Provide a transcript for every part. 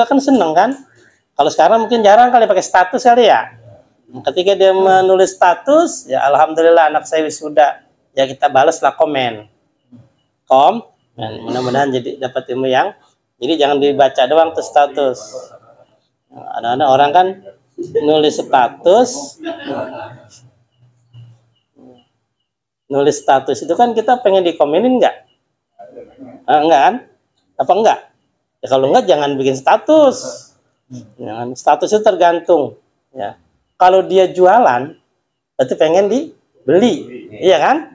kan seneng kan. Kalau sekarang mungkin jarang kali pakai status kali ya. Ketika dia menulis status, ya alhamdulillah anak saya wisuda. Ya kita balaslah komen. Mudah-mudahan jadi dapat ilmu yang. Jadi jangan dibaca doang tuh status. Ada orang kan nulis status. Nulis status itu kan kita pengen dikomenin nggak? Enggak kan? Apa enggak? Ya, kalau enggak jangan bikin status. Jangan, status itu tergantung. Ya. Kalau dia jualan, berarti pengen dibeli, iya kan?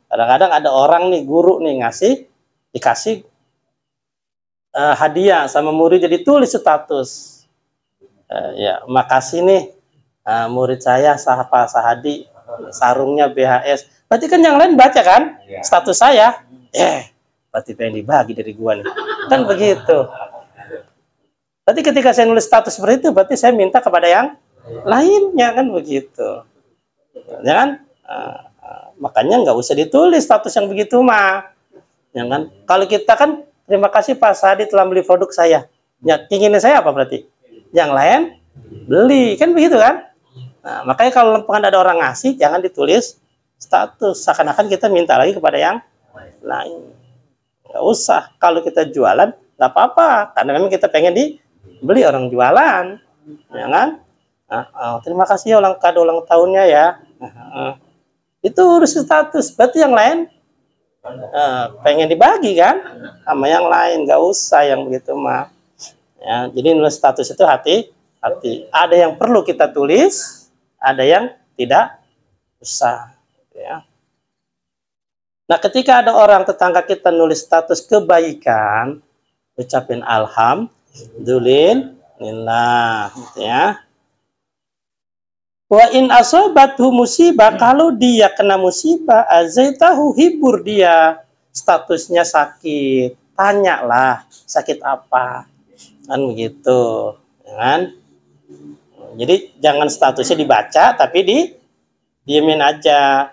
Kadang-kadang ada orang nih, guru nih dikasih hadiah sama murid, jadi tulis status. Ya, makasih nih murid saya Pak Sahadi, sarungnya BHS. Berarti kan yang lain baca kan status saya, berarti pengen dibagi dari gua nih, kan begitu. Berarti ketika saya nulis status seperti itu, berarti saya minta kepada yang lainnya, kan begitu. Ya kan? Makanya nggak usah ditulis status yang begitu mah. Ya kan? Kalau kita kan, terima kasih Pak Sadi telah beli produk saya. Ya, inginnya saya apa berarti? Yang lain beli, kan begitu kan? Nah, makanya kalau ada orang ngasih, jangan ditulis status. Seakan-akan kita minta lagi kepada yang lain. Nggak usah. Kalau kita jualan, nggak apa-apa. Karena memang kita pengen beli orang jualan, ya kan? Terima kasih ya kado ulang tahunnya ya. Itu urus status. Berarti yang lain pengen dibagi kan sama yang lain, nggak usah yang begitu mah. Ya, jadi nulis status itu hati-hati. Ada yang perlu kita tulis, ada yang tidak usah. Ya. Nah, ketika ada orang tetangga kita nulis status kebaikan, ucapin alhamdulillah, ya. Wa in asobathu musibah, kalau dia kena musibah, azaitahu, hibur dia, statusnya sakit, tanyalah sakit apa, kan begitu, kan? Jadi jangan statusnya dibaca, tapi diemin aja,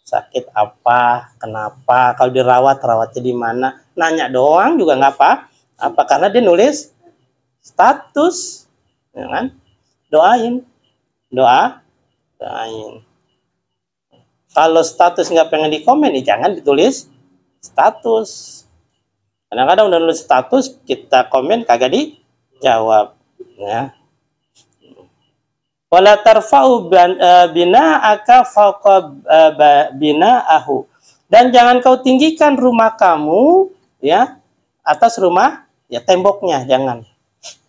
sakit apa, kenapa, kalau rawatnya di mana, nanya doang juga nggak apa, karena dia nulis status, ya kan? Doain. Kalau status nggak pengen dikomen, jangan ditulis status. Kadang-kadang udah nulis status, kita komen kagak dijawab. Ya. Wala tarfa'u bina'aka fawqa bina'ahu. Dan jangan kau tinggikan rumah kamu, ya, atas rumah, ya, temboknya, jangan.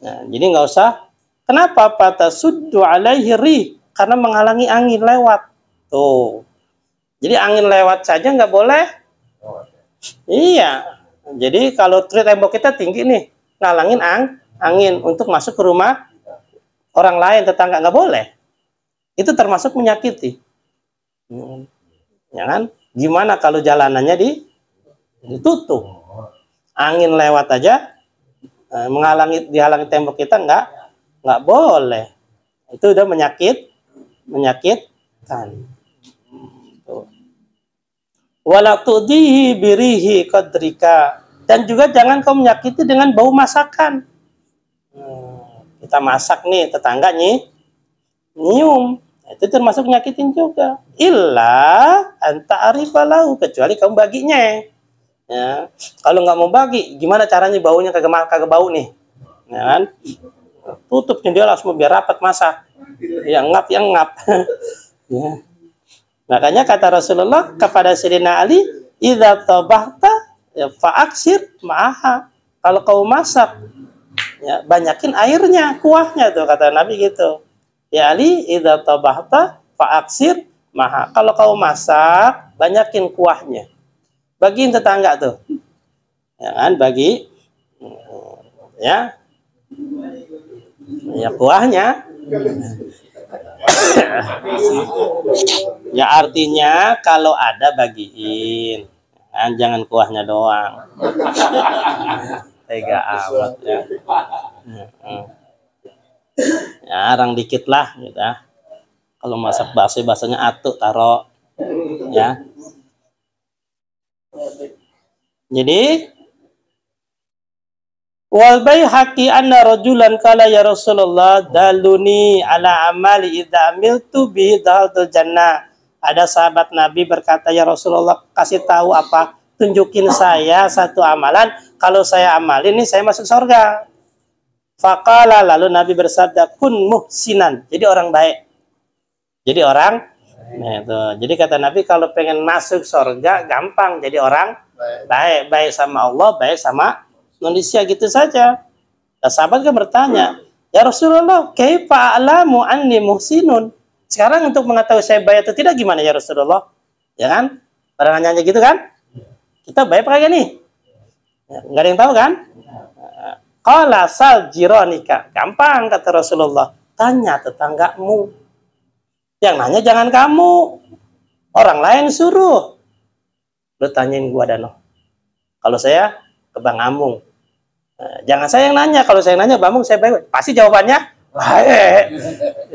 Nah, jadi nggak usah. Kenapa? Fatasuddu alaihi rih, karena menghalangi angin lewat. Tuh. Jadi angin lewat saja nggak boleh. Iya. Jadi kalau tembok kita tinggi nih, ngalangin angin untuk masuk ke rumah orang lain, tetangga, nggak boleh. Itu termasuk menyakiti. Ya kan? Gimana kalau jalanannya ditutup? Angin lewat aja, dihalangi tembok kita, nggak boleh. Itu udah menyakitkan. Wala tudihi birihi qadrika, dan juga jangan kau menyakiti dengan bau masakan. Kita masak nih, tetangga nyium, itu termasuk nyakitin juga. Illa anta arifalahu, kecuali kamu baginya. Ya. Kalau nggak mau bagi, gimana caranya baunya kagak bau nih, ya kan? Tutup jendela semua biar rapat masak. Yang ngap. Ya. Makanya kata Rasulullah kepada Sayyidina Ali, idza tabahta fa'aksir ma'aha. Kalau kau masak, ya, banyakin airnya, kuahnya tuh, kata Nabi gitu. Ya Ali, idza tabahta fa'aksir ma'aha. Kalau kau masak, banyakin kuahnya. Bagiin tetangga tuh. Ya kan, bagi, ya. Ya kuahnya. Ya artinya kalau ada bagiin, kan, jangan kuahnya doang. Tega amat ya. Ya arang dikit lah gitu. Kalau masak bakso bahasanya atuk taro, ya. Jadi Wal Baihaqi anna rajulan qala ya Rasulullah daluni ala amali idza amiltu bi daltul jannah. Ada sahabat Nabi berkata, ya Rasulullah, kasih tahu apa? Tunjukin saya satu amalan, kalau saya amalin ini saya masuk surga. Faqala, lalu Nabi bersabda, kun muhsinan. Jadi orang baik. Jadi orang nah itu. Jadi kata Nabi, kalau pengen masuk surga gampang jadi orang baik, baik sama Allah, baik sama manusia, gitu saja. Nah, sahabat kan bertanya, ya Rasulullah, kaifa a'lamu anni muhsinun? Sekarang untuk mengetahui saya baik atau tidak gimana ya Rasulullah? Ya kan? Pada nanya gitu kan? Kita baik apa nih? Ya, nggak ada yang tahu kan? Qala sal jironika. Gampang kata Rasulullah. Tanya tetanggamu. Yang nanya jangan kamu. Orang lain suruh. Lu tanyain gua Dano. Kalau saya ke Bang Amung. Jangan saya yang nanya. Kalau saya yang nanya, Bang Amung saya baik. Pasti jawabannya baik.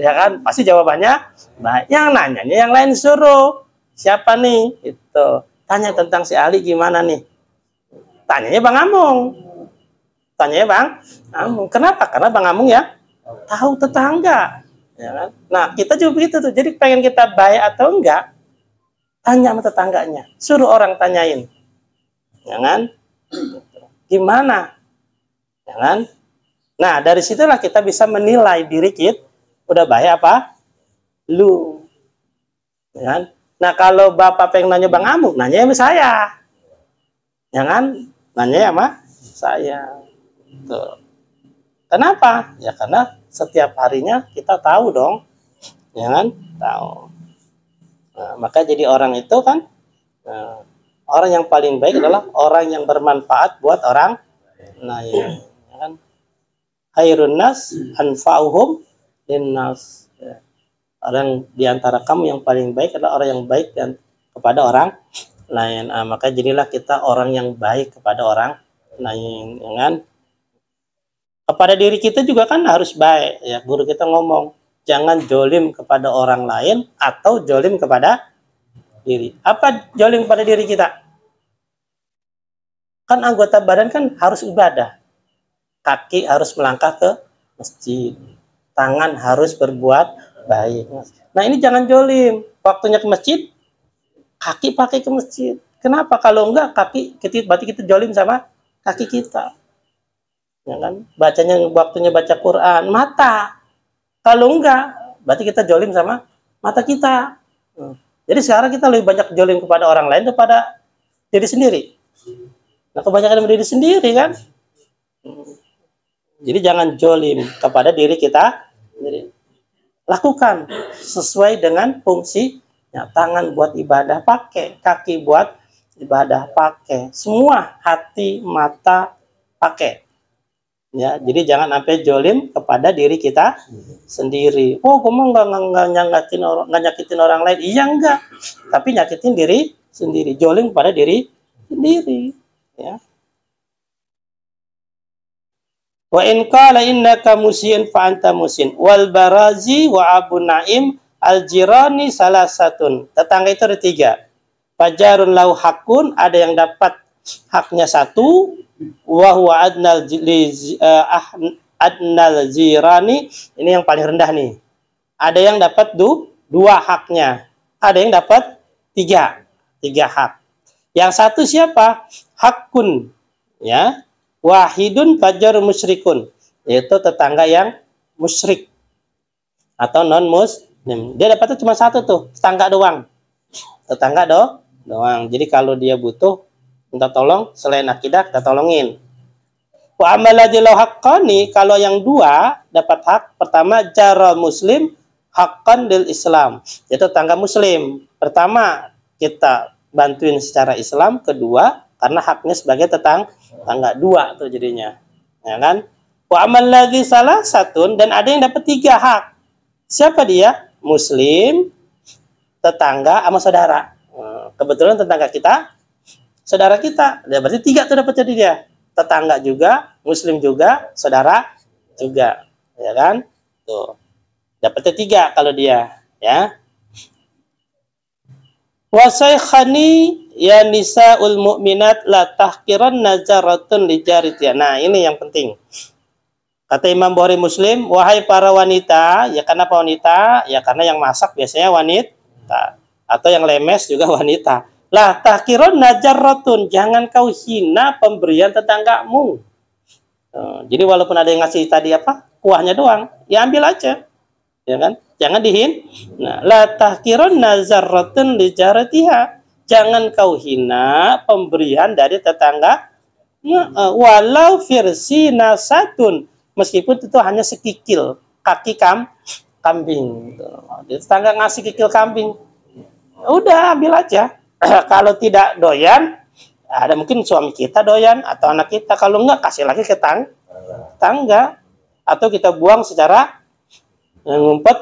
Ya kan? Pasti jawabannya baik. Yang nanyanya yang lain suruh. Siapa nih? Itu. Tanya tentang si Ali gimana nih? Tanyanya Bang Amung. Tanyanya Bang Amung. Kenapa? Karena Bang Amung ya tahu tetangga. Ya kan? Nah, kita juga begitu tuh. Jadi pengen kita baik atau enggak, tanya sama tetangganya. Suruh orang tanyain. Ya kan? Gimana? Ya kan? Nah, dari situlah kita bisa menilai diri kita udah baik apa? Lu. Ya kan? Nah, kalau Bapak pengen nanya Bang Amung, nanya sama saya. Ya kan? Nanya sama saya. Tuh. Kenapa? Ya karena setiap harinya kita tahu dong. Ya kan? Tahu. Nah, maka jadi orang itu kan, orang yang paling baik adalah orang yang bermanfaat buat orang lain. Ya kan? Khairun nas anfa'uhum linnas. Ya. Orang diantara kamu yang paling baik adalah orang yang baik dan kepada orang lain. Maka jadilah kita orang yang baik kepada orang lain. Ya kan? Kepada diri kita juga kan harus baik. Ya, guru kita ngomong, jangan jolim kepada orang lain atau jolim kepada diri. Apa jolim pada diri kita? Kan anggota badan kan harus ibadah. Kaki harus melangkah ke masjid. Tangan harus berbuat baik. Nah, ini jangan jolim. Waktunya ke masjid, kaki pakai ke masjid. Kenapa? Kalau enggak, kaki berarti kita jolim sama kaki kita. Ya kan? Bacanya waktunya baca Quran, mata. Kalau enggak, berarti kita jolim sama mata kita. Jadi sekarang kita lebih banyak jolim kepada orang lain daripada diri sendiri. Nah, kebanyakan diri sendiri kan. Jadi jangan jolim kepada diri kita sendiri. Lakukan sesuai dengan fungsi. Ya, tangan buat ibadah pakai, kaki buat ibadah pakai, semua hati, mata pakai. Ya, jadi jangan sampai jolim kepada diri kita sendiri. Oh, kamu nggak nyakitin orang lain. Iya enggak, tapi nyakitin diri sendiri. Jolim pada diri sendiri. Ya. Wa in qala innaka musyin fa anta musyin. Wal Barazi wa Abu Naim al-jirani salasatun. Tetangga itu ada 3. Fajarun lau hakun, ada yang dapat haknya 1. Wa huwa adnal jirani, ini yang paling rendah nih. Ada yang dapat 2 haknya. Ada yang dapat 3 hak. Yang 1 siapa? Hakun, ya. Wahidun fajar musyrikun, yaitu tetangga yang musyrik atau non muslim. Dia dapatnya cuma 1 tuh, tetangga doang. Doang. Jadi kalau dia butuh minta tolong, selain akidah kita tolongin. Wa amaladzi lau haqqani, kalau yang 2 dapat hak. Pertama, jara muslim haqqan lil Islam, yaitu tetangga muslim. Pertama, kita bantuin secara Islam. Kedua, karena haknya sebagai tetangga. 2 tuh jadinya. Ya kan? Wa amaladzi salasatun, dan ada yang dapat 3 hak. Siapa dia? Muslim, tetangga, sama saudara. Kebetulan tetangga kita saudara kita, ya berarti 3 tuh dapat jadi dia. Tetangga juga, muslim juga, saudara juga, ya kan? Tuh. Dapatnya 3 kalau dia, ya. Wasaikhani, ya nisaul mu'minat la tahqiran nazaratun li jaritiha. Nah, ini yang penting. Kata Imam Bukhari Muslim, wahai para wanita, ya kenapa wanita? Ya karena yang masak biasanya wanita. Atau yang lemes juga wanita. La tahqiran nazaratun, jangan kau hina pemberian tetanggamu. Jadi walaupun ada yang ngasih tadi apa? Kuahnya doang, ya ambil aja. Ya kan? Jangan dihin. Nah, la tahqiran nazaratun li jaritiha. Jangan kau hina pemberian dari tetangga, walau versi nasatun, meskipun itu hanya sekikil kaki kambing. Jadi tetangga ngasih kikil kambing, udah ambil aja. Kalau tidak doyan, ada mungkin suami kita doyan atau anak kita. Kalau enggak, kasih lagi ke tetangga, atau kita buang secara ngumpet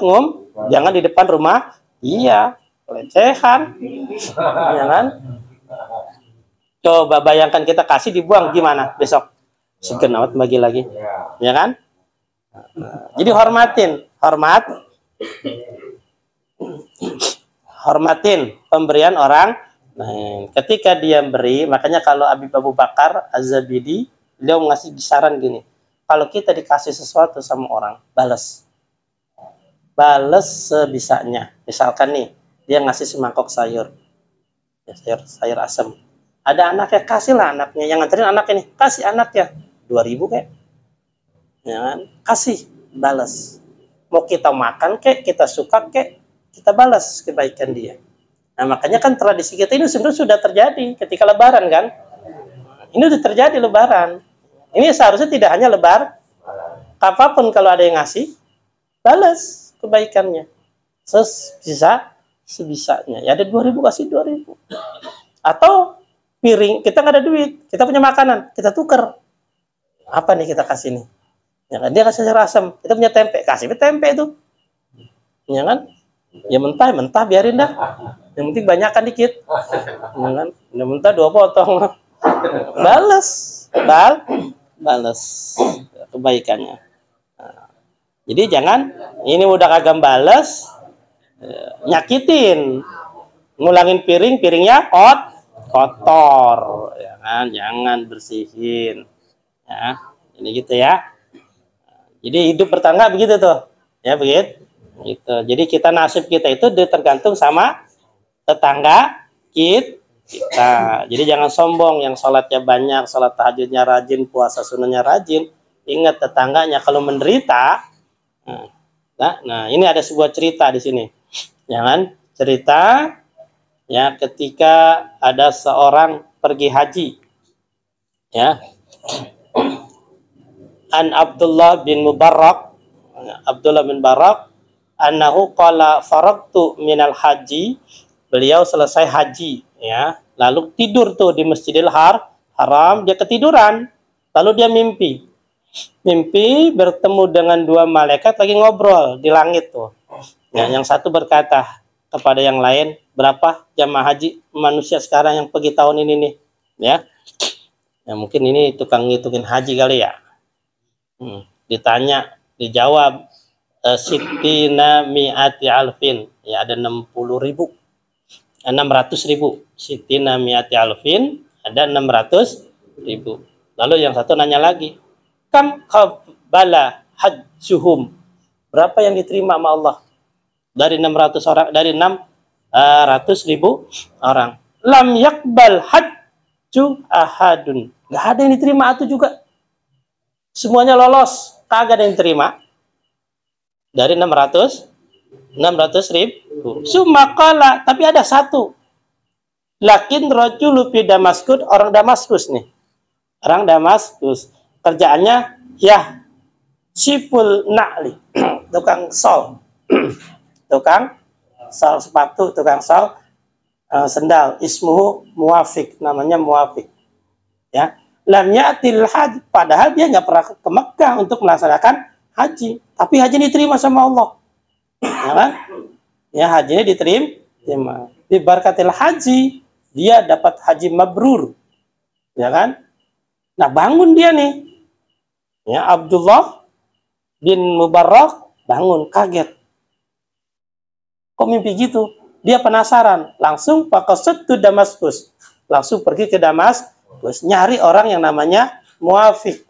jangan di depan rumah. Iya. Pelecehan, ya kan? Coba bayangkan kita kasih dibuang gimana besok? Segen amat bagi lagi, ya kan? Jadi hormatin pemberian orang. Nah, ketika dia beri, makanya kalau Habib Abu Bakar Az-Zabidi, beliau ngasih saran gini: kalau kita dikasih sesuatu sama orang, balas sebisanya. Misalkan nih, dia ngasih semangkok sayur, ya, sayur asam. Ada anaknya, kasihlah anaknya. Yang nganterin anak ini, kasih anaknya 2.000 kayak, ya kan? Kasih, balas. Mau kita makan kayak, kita suka kayak, kita balas kebaikan dia. Nah, makanya kan tradisi kita ini sebenarnya sudah terjadi ketika Lebaran kan? Ini sudah terjadi Lebaran. Ini seharusnya tidak hanya Lebaran. Apapun kalau ada yang ngasih, balas kebaikannya. Sebisanya. Ya ada 2.000 kasih 2.000. Atau piring, kita nggak ada duit, kita punya makanan, kita tuker. Apa nih kita kasih nih? Ya kan? Dia kasih sayur asam, kita punya tempe, kasih tempe itu. Ya kan? Ya mentah biarin dah. Yang penting banyakkan dikit. Ya kan? Yang mentah 2 potong. Balas kebaikannya. Nah, jadi jangan ini udah kagak balas, nyakitin, ngulangin piringnya kotor, ya kan? Jangan bersihin, ya. Ini gitu ya. Jadi hidup bertangga begitu tuh, ya begitu. Gitu. Jadi nasib kita itu tergantung sama tetangga kita. Jadi jangan sombong, yang sholatnya banyak, sholat tahajudnya rajin, puasa sunnahnya rajin. Ingat tetangganya kalau menderita. Nah, ini ada sebuah cerita di sini. Jangan cerita ya ketika ada seorang pergi haji. Ya. An Abdullah bin Mubarak annahu qala faraqtu minal haji. Beliau selesai haji ya, lalu tidur tuh di Masjidil Haram, dia ketiduran. Lalu dia mimpi bertemu dengan 2 malaikat lagi ngobrol di langit tuh. Ya, yang satu berkata kepada yang lain, berapa jamaah haji manusia sekarang yang pergi tahun ini nih? Ya, mungkin ini tukang ngitungin haji kali ya. Ditanya, dijawab, Sittina mi'ati alfin. Ya, ada 60.000. 600.000. Sittina mi'ati alfin, ada 600.000. Lalu yang satu nanya lagi, kam qabala hajjuhum. Berapa yang diterima sama Allah? Dari 600 orang, dari 600.000 orang. Lam yakbal hajju ahadun. Gak ada yang diterima itu juga. Semuanya lolos, kagak ada yang terima. Dari 600.000. Sumakala, tapi ada satu. Lakin rajulu fi Damaskus, orang Damaskus nih. Orang Damaskus. Kerjaannya ya siful na'li. Tukang sol. Tukang sol sepatu, tukang sol sendal. Ismuhu Muwafiq, namanya Muwafiq. Ya. Lam ya'til haji, padahal dia nggak pernah ke Mekah untuk melaksanakan haji, tapi haji diterima sama Allah. Ya kan? Ya, hajinya diterima. Di barakatil haji, dia dapat haji mabrur. Ya kan? Nah, bangun dia nih. Ya, Abdullah bin Mubarak bangun kaget. Kok mimpi gitu? Dia penasaran, langsung faqasadtu Damaskus. Langsung pergi ke Damaskus, nyari orang yang namanya Muafiq.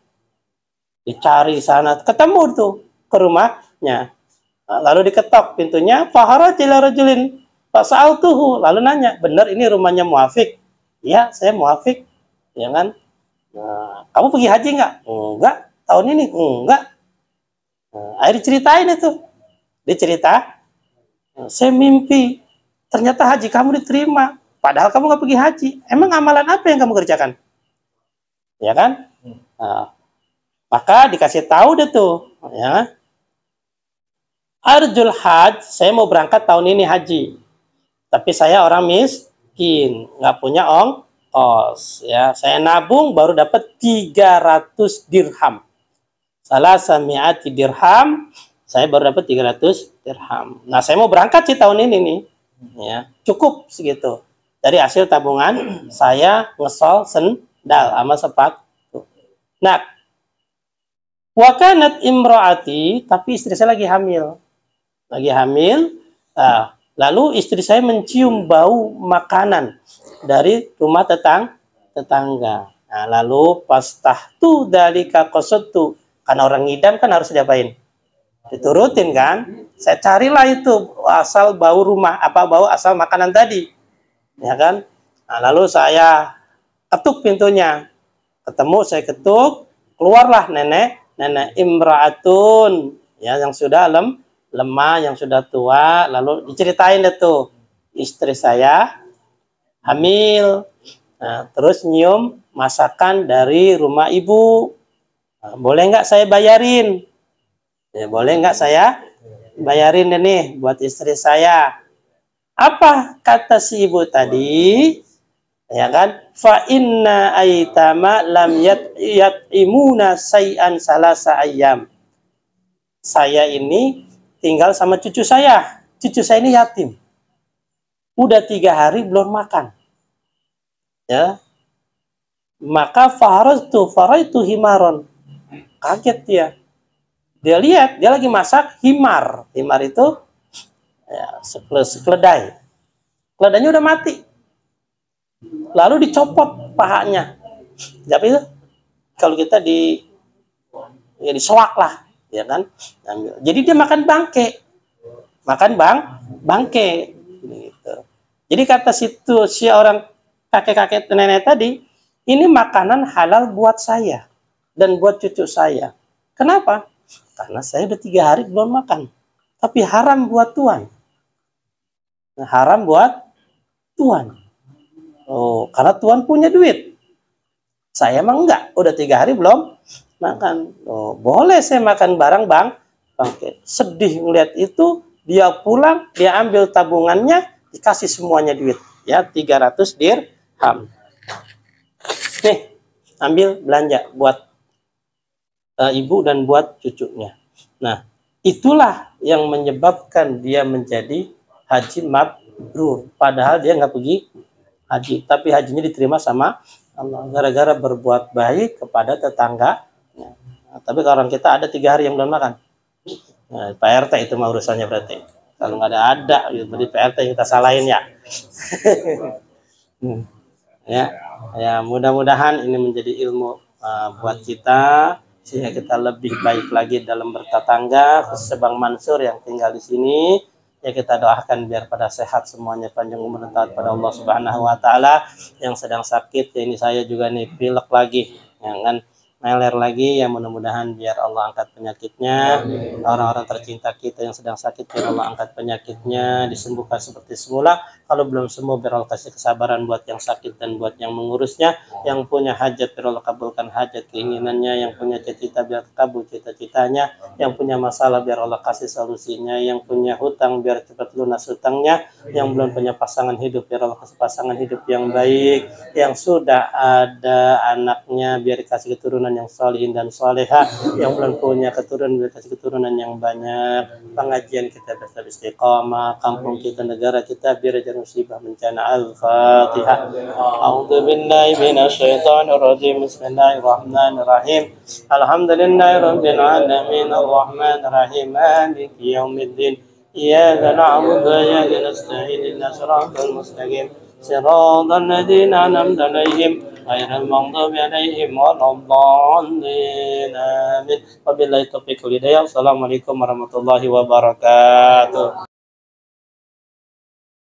Dicari sana, ketemu tuh ke rumahnya. Lalu diketok pintunya, faharajila rajulin fasa'altuhu. Lalu nanya, benar ini rumahnya Muafiq? Iya, saya Muafiq. Ya kan? Nah, kamu pergi haji nggak? Enggak. Tahun ini? Enggak. Nah, akhirnya ceritain itu. Dia cerita, saya mimpi. Ternyata haji kamu diterima. Padahal kamu nggak pergi haji. Emang amalan apa yang kamu kerjakan? Ya kan? Nah, maka dikasih tahu deh tuh. Ya. Arjul haj, saya mau berangkat tahun ini haji. Tapi saya orang miskin. Nggak punya ongkos. Ya. Saya nabung baru dapat 300 dirham. Salah sami'ati dirham. Saya baru dapat 300 dirham. Nah, saya mau berangkat sih tahun ini nih. Ya, cukup segitu. Dari hasil tabungan saya ngesol sendal sama sepatu. Nah, wakanat imro'ati, tapi istri saya lagi hamil. Lagi hamil. Lalu istri saya mencium bau makanan dari rumah tetangga. Nah, lalu pas tahtu dalika qasattu, karena orang ngidam kan harus diapain? Diturutin kan? Saya carilah itu asal bau rumah, bau asal makanan tadi. Ya kan? Nah, lalu saya ketuk pintunya. Ketemu, saya ketuk, keluarlah nenek imra'atun, ya, yang sudah lemah, yang sudah tua. Lalu diceritain itu, istri saya hamil. Nah, terus nyium masakan dari rumah ibu. Nah, boleh nggak saya bayarin? Ya, boleh nggak saya bayarin ini buat istri saya? Apa kata si ibu tadi? Ya kan? Fa inna aitama lam yat'imuna say'an salasa ayyam. Saya ini tinggal sama cucu saya. Cucu saya ini yatim. Udah 3 hari belum makan. Ya. Maka faraitu himaron. Kaget dia. Dia lihat, dia lagi masak himar. Himar itu ya, sekeledai. Keledainya udah mati. Lalu dicopot pahanya. Tapi itu kalau kita disoak lah, ya kan? Jadi dia makan bangke. Bangke gitu. Jadi kata si orang kakek-kakek nenek tadi, ini makanan halal buat saya dan buat cucu saya. Kenapa? Karena saya udah 3 hari belum makan. Tapi haram buat Tuhan. Nah, haram buat Tuhan. Oh, karena Tuhan punya duit. Saya emang enggak. Udah 3 hari belum makan. Oh, boleh saya makan barang bangke. Sedih ngeliat itu. Dia pulang, dia ambil tabungannya, dikasih semuanya duit. Ya, 300 dirham. Nih, ambil belanja buat ibu dan buat cucunya. Nah, itulah yang menyebabkan dia menjadi haji mabrur. Padahal dia nggak pergi haji, tapi hajinya diterima sama Allah gara-gara berbuat baik kepada tetangga. Nah, tapi kalau orang kita ada 3 hari yang belum makan. Nah, Pak RT itu mah urusannya berarti. Kalau nggak ada, berarti Pak RT yang kita salahin ya. Ya, mudah-mudahan ini menjadi ilmu buat kita. Sehingga kita lebih baik lagi dalam bertetangga, khususnya Bang Mansur yang tinggal di sini. Ya, kita doakan biar pada sehat semuanya, panjang umur dan taat pada Allah Subhanahu wa taala. Yang sedang sakit, ya ini saya juga nih pilek lagi, jangan meler lagi, ya mudah-mudahan biar Allah angkat penyakitnya. Orang-orang tercinta kita yang sedang sakit, biar Allah angkat penyakitnya, disembuhkan seperti semula. Kalau belum sembuh, biar Allah kasih kesabaran buat yang sakit dan buat yang mengurusnya. Yang punya hajat, biar Allah kabulkan hajat keinginannya. Yang punya cita-cita, biar kabul cita-citanya. Yang punya masalah, biar Allah kasih solusinya. Yang punya hutang, biar cepat lunas hutangnya. Yang belum punya pasangan hidup, biar Allah kasih pasangan hidup yang baik. Yang sudah ada anaknya, biar dikasih keturunan yang solihin dan soleha. Yang belum punya keturunan, biar kasih keturunan yang banyak. Pengajian kita tetap istiqamah, kampung kita, negara kita biar jangan musibah bencana. Al-Fatihah. A'udzu billahi minasyaitonir rajim. Bismillahirrahmanirrahim. Alhamdulillahirabbil alamin arrahmanir rahim maliki yaumiddin. iyyaka na'budu wa iyyaka nasta'in ihdinas siratal mustaqim siratal ladzina an'amta 'alaihim ghairil maghdubi 'alaihim waladdallin amin. Wabillahi taufiq wal hidayah. Assalamualaikum warahmatullahi wabarakatuh.